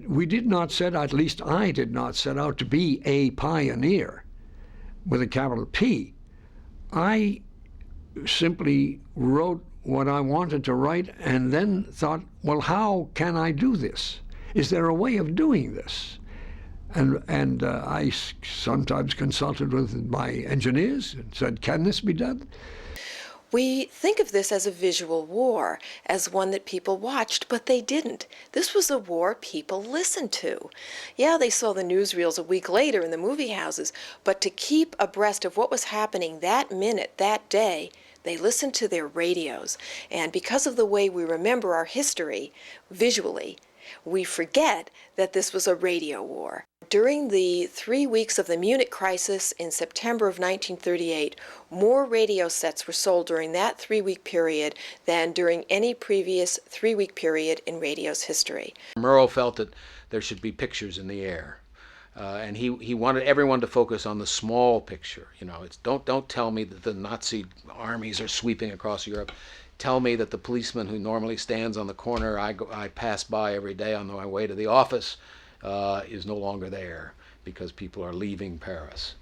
we did not set, at least I did not set out to be a pioneer with a capital P. I simply wrote what I wanted to write and then thought, well, how can I do this? Is there a way of doing this? And I sometimes consulted with my engineers and said, can this be done? We think of this as a visual war, as one that people watched, but they didn't. This was a war people listened to. Yeah, they saw the newsreels a week later in the movie houses, but to keep abreast of what was happening that minute, that day, they listened to their radios. And because of the way we remember our history visually, we forget that this was a radio war. During the 3 weeks of the Munich crisis in September of 1938, more radio sets were sold during that 3-week period than during any previous 3-week period in radio's history. Murrow felt that there should be pictures in the air. And he wanted everyone to focus on the small picture. You know, it's don't tell me that the Nazi armies are sweeping across Europe. Tell me that the policeman who normally stands on the corner I pass by every day on my way to the office is no longer there because people are leaving Paris.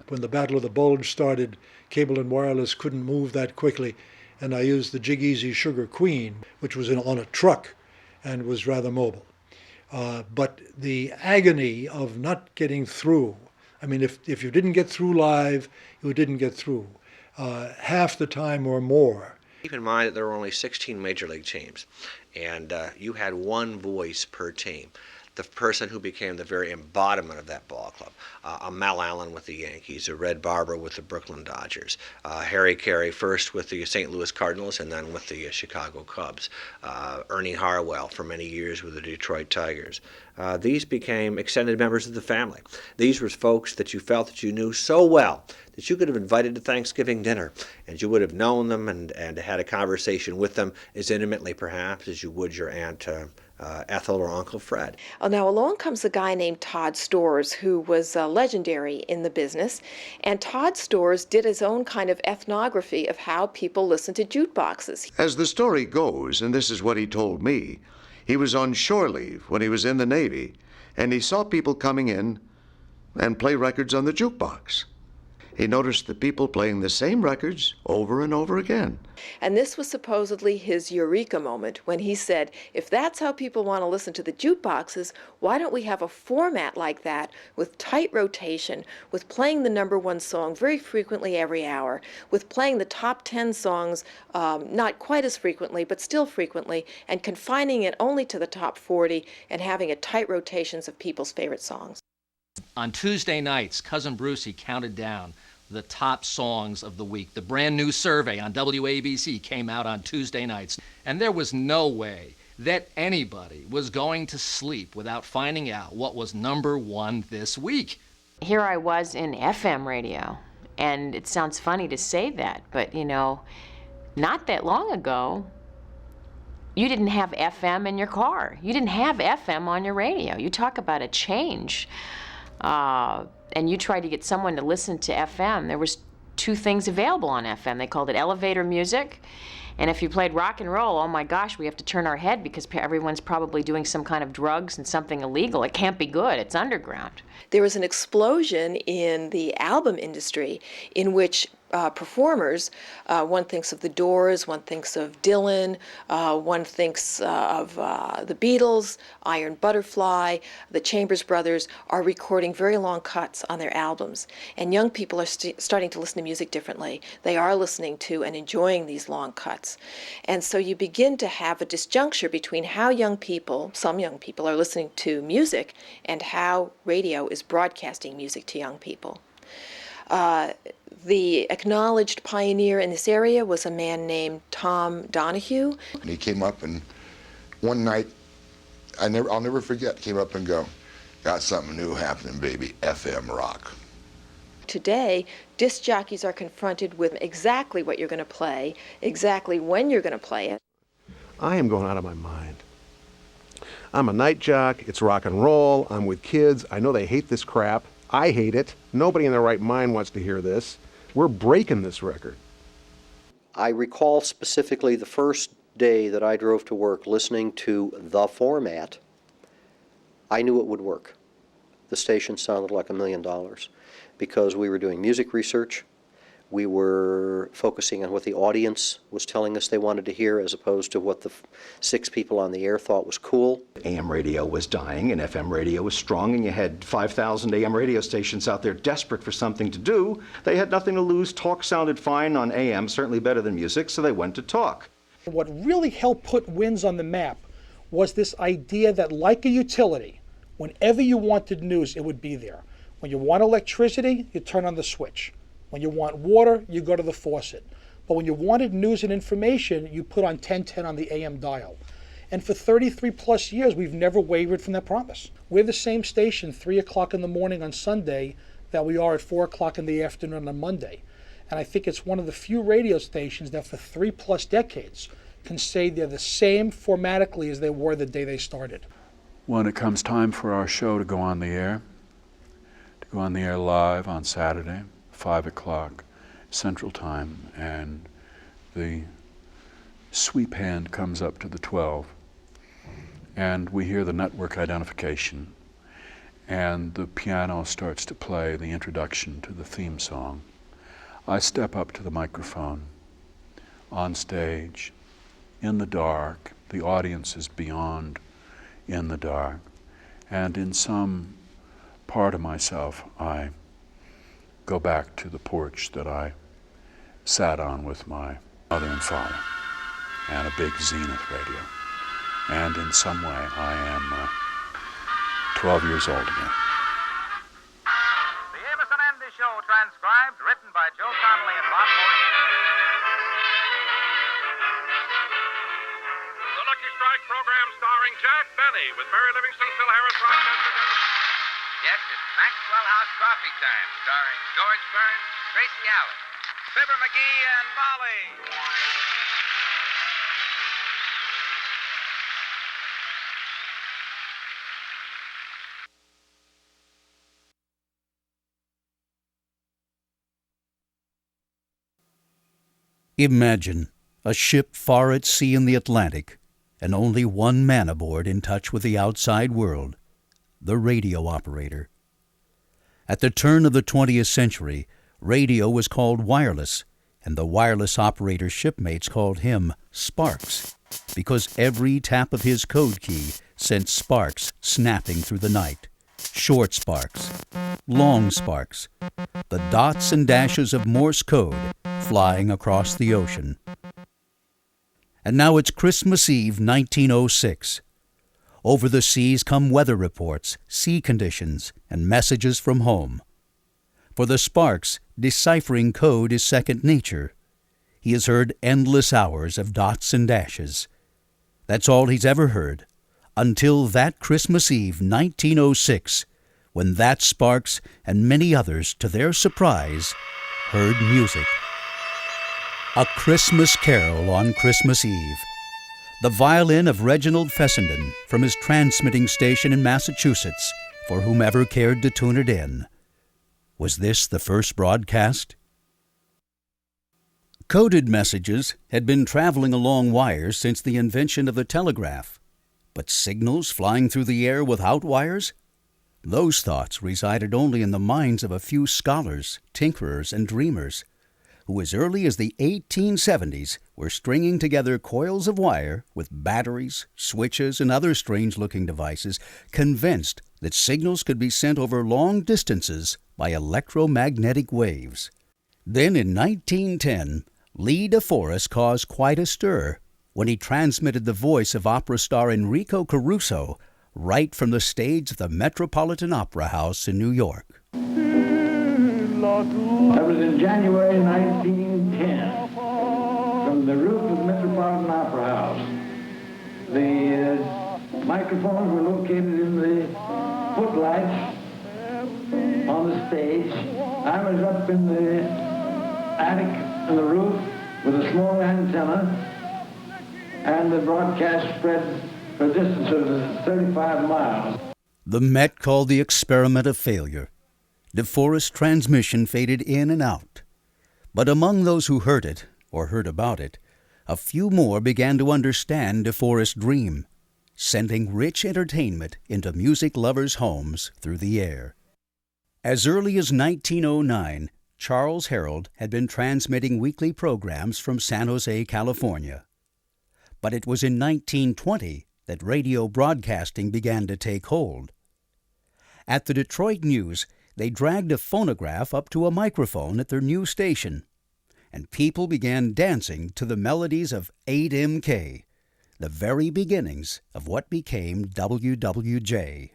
When the Battle of the Bulge started, cable and wireless couldn't move that quickly, and I used the Jig Easy Sugar Queen, which was on a truck and was rather mobile. But the agony of not getting through, I mean, if you didn't get through live, you didn't get through. Half the time or more. Keep in mind that there were only 16 major league teams, and you had one voice per team. The person who became the very embodiment of that ball club, a Mal Allen with the Yankees, a Red Barber with the Brooklyn Dodgers, Harry Carey first with the St. Louis Cardinals and then with the Chicago Cubs, Ernie Harwell for many years with the Detroit Tigers. These became extended members of the family. These were folks that you felt that you knew so well that you could have invited to Thanksgiving dinner, and you would have known them and had a conversation with them as intimately perhaps as you would your Aunt Ethel or Uncle Fred. Now along comes a guy named Todd Storrs, who was legendary in the business, and Todd Storrs did his own kind of ethnography of how people listen to jukeboxes. As the story goes, and this is what he told me, he was on shore leave when he was in the Navy, and he saw people coming in and play records on the jukebox. He noticed the people playing the same records over and over again. And this was supposedly his eureka moment when he said, if that's how people want to listen to the jukeboxes, why don't we have a format like that with tight rotation, with playing the number one song very frequently every hour, with playing the top 10 songs not quite as frequently, but still frequently, and confining it only to the top 40 and having a tight rotations of people's favorite songs. On Tuesday nights, Cousin Brucey counted down the top songs of the week. The brand new survey on WABC came out on Tuesday nights, and there was no way that anybody was going to sleep without finding out what was number one this week. Here I was in FM radio, and it sounds funny to say that, but you know, not that long ago, you didn't have FM in your car. You didn't have FM on your radio. You talk about a change. And you tried to get someone to listen to FM, there was 2 things available on FM. They called it elevator music, and if you played rock and roll, oh my gosh, we have to turn our head because everyone's probably doing some kind of drugs and something illegal. It can't be good. It's underground. There was an explosion in the album industry in which performers, one thinks of the Doors, one thinks of Dylan, one thinks of the Beatles, Iron Butterfly, the Chambers Brothers are recording very long cuts on their albums. And young people are starting to listen to music differently. They are listening to and enjoying these long cuts. And so you begin to have a disjuncture between how young people, some young people, are listening to music and how radio is broadcasting music to young people. The acknowledged pioneer in this area was a man named Tom Donahue. And he came up and one night, I'll never forget, came up and go, got something new happening, baby, FM rock. Today, disc jockeys are confronted with exactly what you're going to play, exactly when you're going to play it. I am going out of my mind. I'm a night jock, it's rock and roll, I'm with kids, I know they hate this crap. I hate it. Nobody in their right mind wants to hear this. We're breaking this record. I recall specifically the first day that I drove to work listening to the format I knew it would work. The station sounded like $1 million because we were doing music research. We were focusing on what the audience was telling us they wanted to hear as opposed to what the 6 people on the air thought was cool. AM radio was dying and FM radio was strong, and you had 5,000 AM radio stations out there desperate for something to do. They had nothing to lose. Talk sounded fine on AM, certainly better than music, so they went to talk. What really helped put WINS on the map was this idea that, like a utility, whenever you wanted news, it would be there. When you want electricity, you turn on the switch. When you want water, you go to the faucet. But when you wanted news and information, you put on 1010 on the AM dial. And for 33 plus years, we've never wavered from that promise. We're the same station 3 o'clock in the morning on Sunday that we are at 4 o'clock in the afternoon on Monday. And I think it's one of the few radio stations that for 3 plus decades can say they're the same formatically as they were the day they started. When it comes time for our show to go on the air live on Saturday, 5 o'clock Central Time, and the sweep hand comes up to the 12, and we hear the network identification, and the piano starts to play the introduction to the theme song. I step up to the microphone, on stage, in the dark. The audience is beyond in the dark, and in some part of myself, I go back to the porch that I sat on with my mother and father, and a big Zenith radio. And in some way, I am 12 years old again. The Amos and Andy Show, transcribed, written by Joe Connolly and Bob Morgan. The Lucky Strike program starring Jack Benny with Mary Livingston, Phil Harris, Rochester. Yes, it's Maxwell House Coffee Time, starring George Burns, Tracy Allen, Fibber McGee, and Molly. Imagine a ship far at sea in the Atlantic and only one man aboard in touch with the outside world, the radio operator. At the turn of the 20th century, radio was called wireless, and the wireless operator's shipmates called him Sparks, because every tap of his code key sent sparks snapping through the night. Short sparks, long sparks, the dots and dashes of Morse code flying across the ocean. And now it's Christmas Eve, 1906. Over the seas come weather reports, sea conditions, and messages from home. For the Sparks, deciphering code is second nature. He has heard endless hours of dots and dashes. That's all he's ever heard, until that Christmas Eve, 1906, when that Sparks and many others, to their surprise, heard music. A Christmas Carol on Christmas Eve. The violin of Reginald Fessenden from his transmitting station in Massachusetts, for whomever cared to tune it in. Was this the first broadcast? Coded messages had been traveling along wires since the invention of the telegraph. But signals flying through the air without wires? Those thoughts resided only in the minds of a few scholars, tinkerers, and dreamers, who as early as the 1870s were stringing together coils of wire with batteries, switches, and other strange-looking devices, convinced that signals could be sent over long distances by electromagnetic waves. Then in 1910, Lee DeForest caused quite a stir when he transmitted the voice of opera star Enrico Caruso right from the stage of the Metropolitan Opera House in New York. That was in January 1910, from the roof of the Metropolitan Opera House. The microphones were located in the footlights on the stage. I was up in the attic on the roof with a small antenna, and the broadcast spread for a distance of 35 miles. The Met called the experiment a failure. DeForest's transmission faded in and out. But among those who heard it, or heard about it, a few more began to understand DeForest's dream. sending rich entertainment into music lovers' homes through the air. As early as 1909, Charles Herald had been transmitting weekly programs from San Jose, California. But it was in 1920 that radio broadcasting began to take hold. At the Detroit News, they dragged a phonograph up to a microphone at their new station, and people began dancing to the melodies of 8MK, the very beginnings of what became WWJ.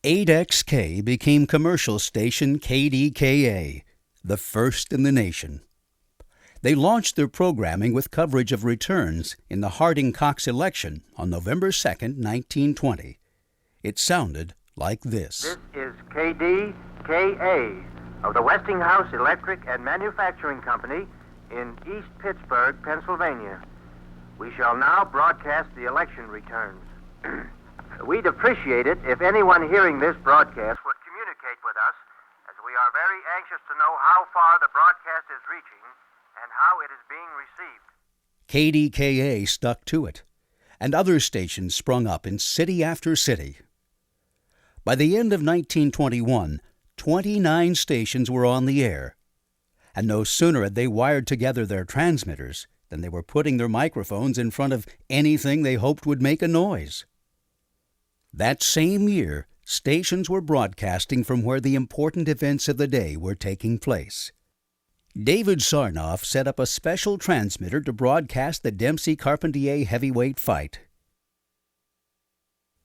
8XK became commercial station KDKA, the first in the nation. They launched their programming with coverage of returns in the Harding-Cox election on November 2, 1920. It sounded like this. This is KDKA of the Westinghouse Electric and Manufacturing Company in East Pittsburgh, Pennsylvania. We shall now broadcast the election returns. We'd appreciate it if anyone hearing this broadcast would communicate with us, as we are very anxious to know how far the broadcast is reaching and how it is being received. KDKA stuck to it, and other stations sprung up in city after city. By the end of 1921, 29 stations were on the air, and no sooner had they wired together their transmitters than they were putting their microphones in front of anything they hoped would make a noise. That same year, stations were broadcasting from where the important events of the day were taking place. David Sarnoff set up a special transmitter to broadcast the Dempsey-Carpentier heavyweight fight.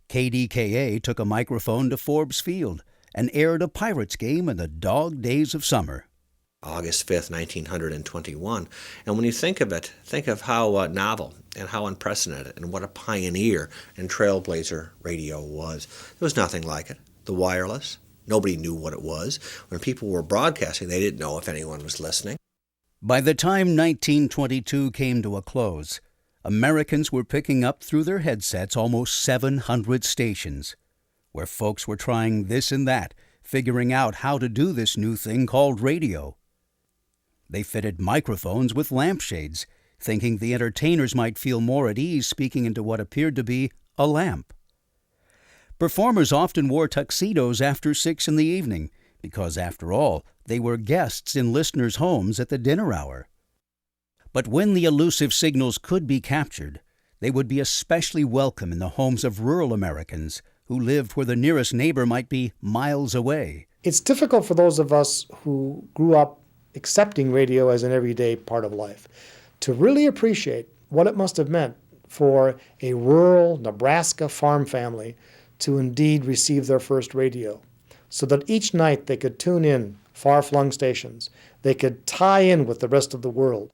KDKA took a microphone to Forbes Field and aired a Pirates game in the dog days of summer. August 5th, 1921. And when you think of it, think of how novel and how unprecedented and what a pioneer and trailblazer radio was. There was nothing like it. The wireless, nobody knew what it was. When people were broadcasting, they didn't know if anyone was listening. By the time 1922 came to a close, Americans were picking up through their headsets almost 700 stations, where folks were trying this and that, figuring out how to do this new thing called radio. They fitted microphones with lampshades, thinking the entertainers might feel more at ease speaking into what appeared to be a lamp. Performers often wore tuxedos after 6 in the evening, because, after all, they were guests in listeners' homes at the dinner hour. But when the elusive signals could be captured, they would be especially welcome in the homes of rural Americans who lived where the nearest neighbor might be miles away. It's difficult for those of us who grew up accepting radio as an everyday part of life to really appreciate what it must have meant for a rural Nebraska farm family to indeed receive their first radio, so that each night they could tune in far-flung stations. They could tie in with the rest of the world.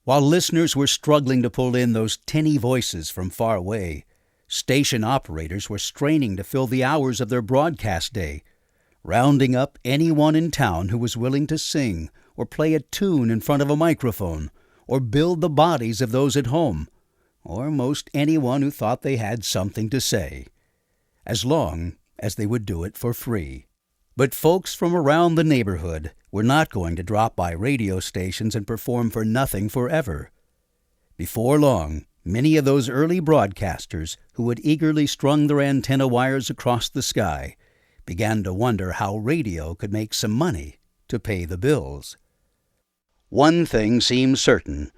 While listeners were struggling to pull in those tinny voices from far away, station operators were straining to fill the hours of their broadcast day, rounding up anyone in town who was willing to sing or play a tune in front of a microphone or build the bodies of those at home, or most anyone who thought they had something to say, as long as they would do it for free. But folks from around the neighborhood were not going to drop by radio stations and perform for nothing forever. Before long, many of those early broadcasters who had eagerly strung their antenna wires across the sky began to wonder how radio could make some money to pay the bills. One thing seemed certain: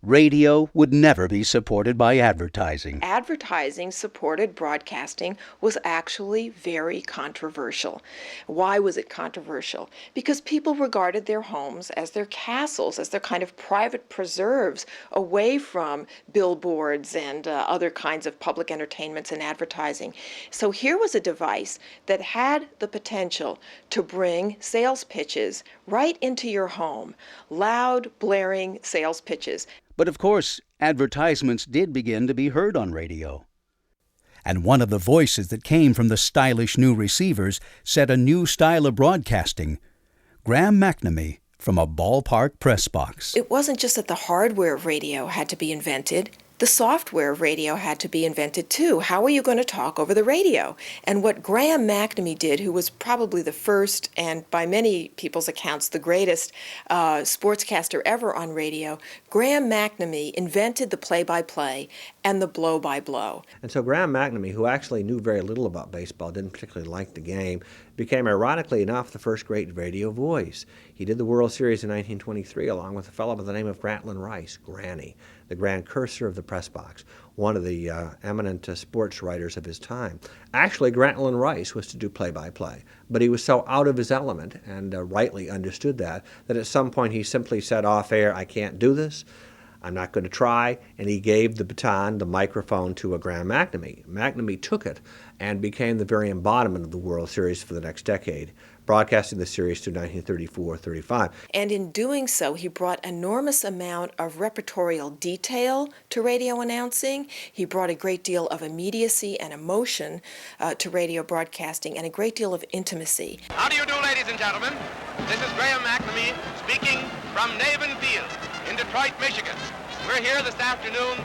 radio would never be supported by advertising. Advertising-supported broadcasting was actually very controversial. Why was it controversial? Because people regarded their homes as their castles, as their kind of private preserves away from billboards and other kinds of public entertainments and advertising. So here was a device that had the potential to bring sales pitches right into your home. Loud, blaring sales pitches. But of course, advertisements did begin to be heard on radio. And one of the voices that came from the stylish new receivers set a new style of broadcasting. Graham McNamee from a ballpark press box. It wasn't just that the hardware of radio had to be invented. the software of radio had to be invented too. How are you going to talk over the radio? And what Graham McNamee did, who was probably the first and by many people's accounts the greatest sportscaster ever on radio, Graham McNamee invented the play-by-play and the blow-by-blow. And so Graham McNamee, who actually knew very little about baseball, didn't particularly like the game, became, ironically enough, the first great radio voice. He did the World Series in 1923 along with a fellow by the name of Grantland Rice, Granny, the grand cursor of the press box, one of the eminent sports writers of his time. Actually, Grantland Rice was to do play-by-play, but he was so out of his element, and rightly understood that at some point he simply said off air, "I can't do this. I'm not going to try," and he gave the baton, the microphone, to a Graham McNamee. McNamee took it and became the very embodiment of the World Series for the next decade, broadcasting the series through 1934-35. And in doing so, he brought enormous amount of repertorial detail to radio announcing. He brought a great deal of immediacy and emotion to radio broadcasting, and a great deal of intimacy. How do you do, ladies and gentlemen? This is Graham McNamee speaking from Navin Field in Detroit, Michigan. We're here this afternoon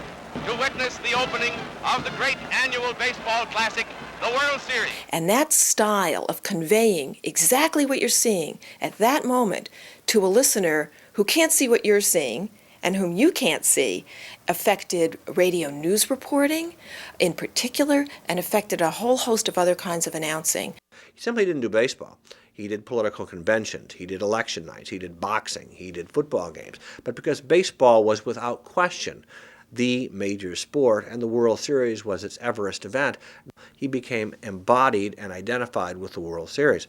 to witness the opening of the great annual baseball classic, the World Series. And that style of conveying exactly what you're seeing at that moment to a listener who can't see what you're seeing and whom you can't see affected radio news reporting in particular, and affected a whole host of other kinds of announcing. He simply didn't do baseball. He did political conventions, he did election nights, he did boxing, he did football games. But because baseball was without question the major sport and the World Series was its Everest event, he became embodied and identified with the World Series.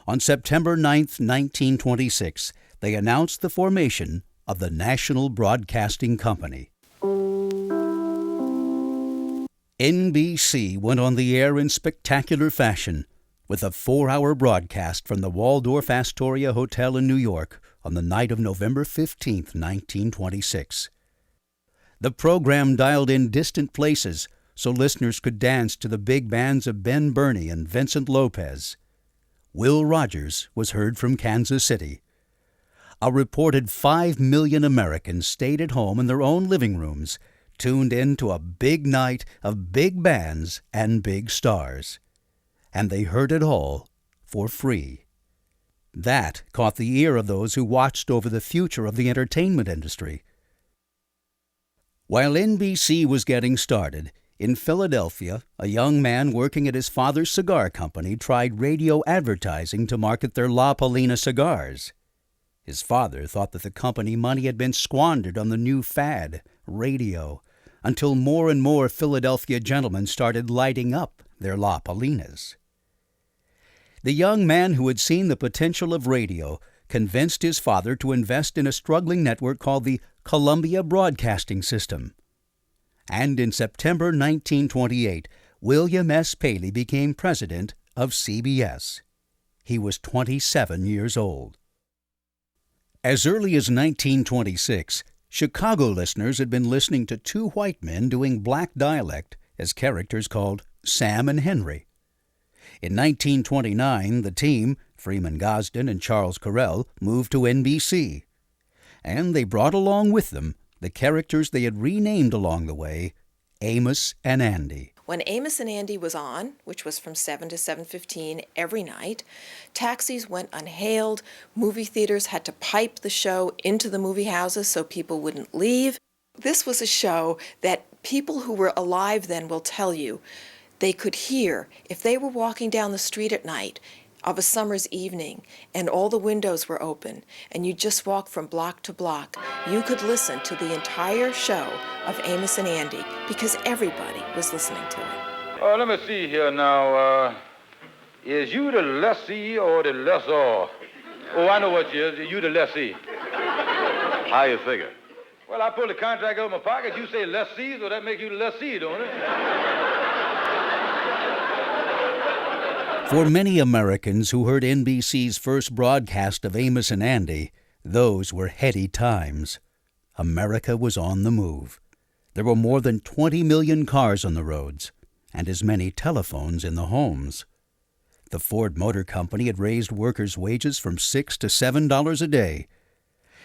On September 9th, 1926, they announced the formation of the National Broadcasting Company. NBC went on the air in spectacular fashion with a 4-hour broadcast from the Waldorf Astoria Hotel in New York on the night of November 15th, 1926. The program dialed in distant places so listeners could dance to the big bands of Ben Burney and Vincent Lopez. Will Rogers was heard from Kansas City. A reported 5 million Americans stayed at home in their own living rooms, tuned in to a big night of big bands and big stars. And they heard it all for free. That caught the ear of those who watched over the future of the entertainment industry. While NBC was getting started, in Philadelphia, a young man working at his father's cigar company tried radio advertising to market their La Paulina cigars. His father thought that the company money had been squandered on the new fad, radio, until more and more Philadelphia gentlemen started lighting up their La Paulinas. The young man who had seen the potential of radio convinced his father to invest in a struggling network called the Columbia Broadcasting System. And in September 1928, William S. Paley became president of CBS. He was 27 years old. As early as 1926, Chicago listeners had been listening to two white men doing black dialect as characters called Sam and Henry. In 1929, the team, Freeman Gosden and Charles Correll, moved to NBC. And they brought along with them the characters they had renamed along the way, Amos and Andy. When Amos and Andy was on, which was from 7 to 7:15 every night, taxis went unhailed, movie theaters had to pipe the show into the movie houses so people wouldn't leave. This was a show that people who were alive then will tell you they could hear if they were walking down the street at night of a summer's evening and all the windows were open and you just walked from block to block, you could listen to the entire show of Amos and Andy because everybody was listening to it. Let me see here now. Is you the lessee or the lessor? Oh, I know what you is. You the lessee. How you figure? Well, I pull the contract out of my pocket. You say lessee, so that make you the lessee, don't it? For many Americans who heard NBC's first broadcast of Amos and Andy, those were heady times. America was on the move. There were more than 20 million cars on the roads, and as many telephones in the homes. The Ford Motor Company had raised workers' wages from $6 to $7 a day.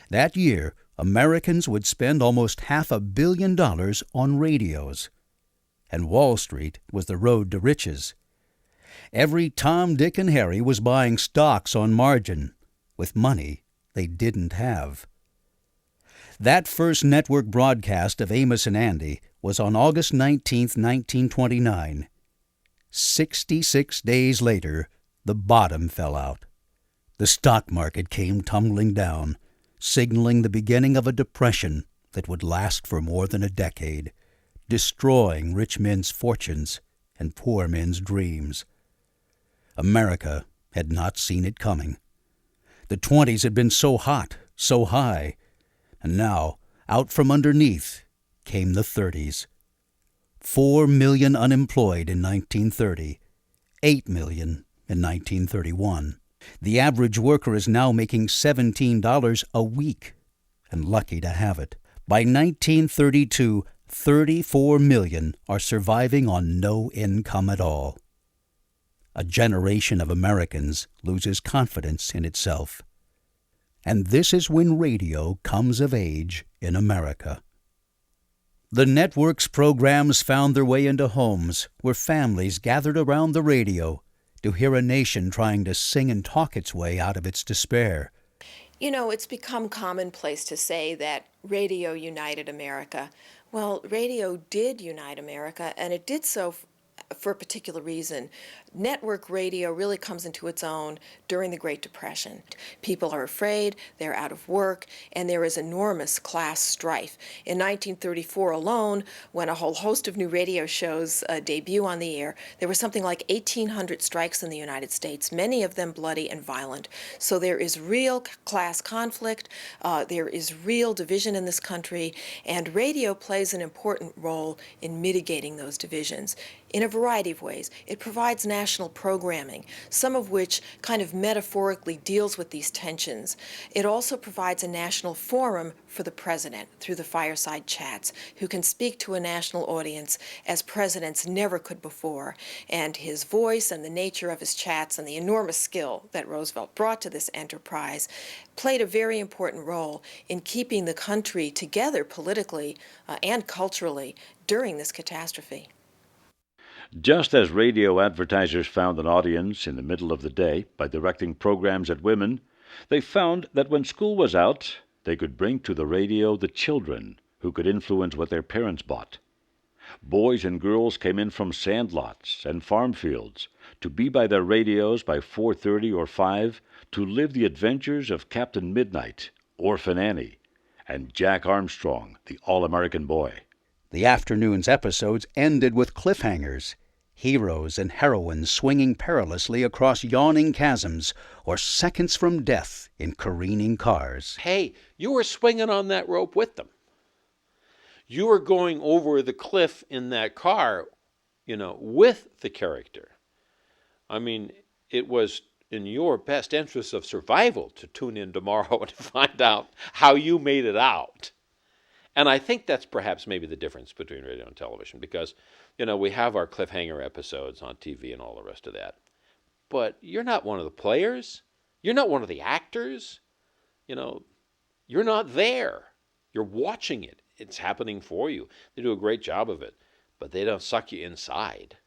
That year, Americans would spend almost $500 million on radios. And Wall Street was the road to riches. Every Tom, Dick, and Harry was buying stocks on margin with money they didn't have. That first network broadcast of Amos and Andy was on August 19, 1929. 66 days later, the bottom fell out. The stock market came tumbling down, signaling the beginning of a depression that would last for more than a decade, destroying rich men's fortunes and poor men's dreams. America had not seen it coming. The 20s had been so hot, so high, and now, out from underneath, came the 30s. 4 million unemployed in 1930, 8 million in 1931. The average worker is now making $17 a week, and lucky to have it. By 1932, 34 million are surviving on no income at all. A generation of Americans loses confidence in itself. And this is when radio comes of age in America. The network's programs found their way into homes where families gathered around the radio to hear a nation trying to sing and talk its way out of its despair. You know, it's become commonplace to say that radio united America. Well, radio did unite America, and it did so for a particular reason. Network radio really comes into its own during the Great Depression. People are afraid, they're out of work, and there is enormous class strife. In 1934 alone, when a whole host of new radio shows debut on the air, there were something like 1,800 strikes in the United States, many of them bloody and violent. So there is real class conflict, there is real division in this country, and radio plays an important role in mitigating those divisions in a variety of ways. It provides national programming, some of which kind of metaphorically deals with these tensions. It also provides a national forum for the president through the fireside chats, who can speak to a national audience as presidents never could before. And his voice and the nature of his chats and the enormous skill that Roosevelt brought to this enterprise played a very important role in keeping the country together politically and culturally during this catastrophe. Just as radio advertisers found an audience in the middle of the day by directing programs at women, they found that when school was out, they could bring to the radio the children who could influence what their parents bought. Boys and girls came in from sandlots and farm fields to be by their radios by 4:30 or 5 to live the adventures of Captain Midnight, Orphan Annie, and Jack Armstrong, the All-American Boy. The afternoon's episodes ended with cliffhangers, heroes and heroines swinging perilously across yawning chasms or seconds from death in careening cars. Hey, you were swinging on that rope with them. You were going over the cliff in that car, with the character. I mean, it was in your best interest of survival to tune in tomorrow and find out how you made it out. And I think that's perhaps maybe the difference between radio and television, because, we have our cliffhanger episodes on TV and all the rest of that. But you're not one of the players. You're not one of the actors. You're not there. You're watching it. It's happening for you. They do a great job of it, but they don't suck you inside.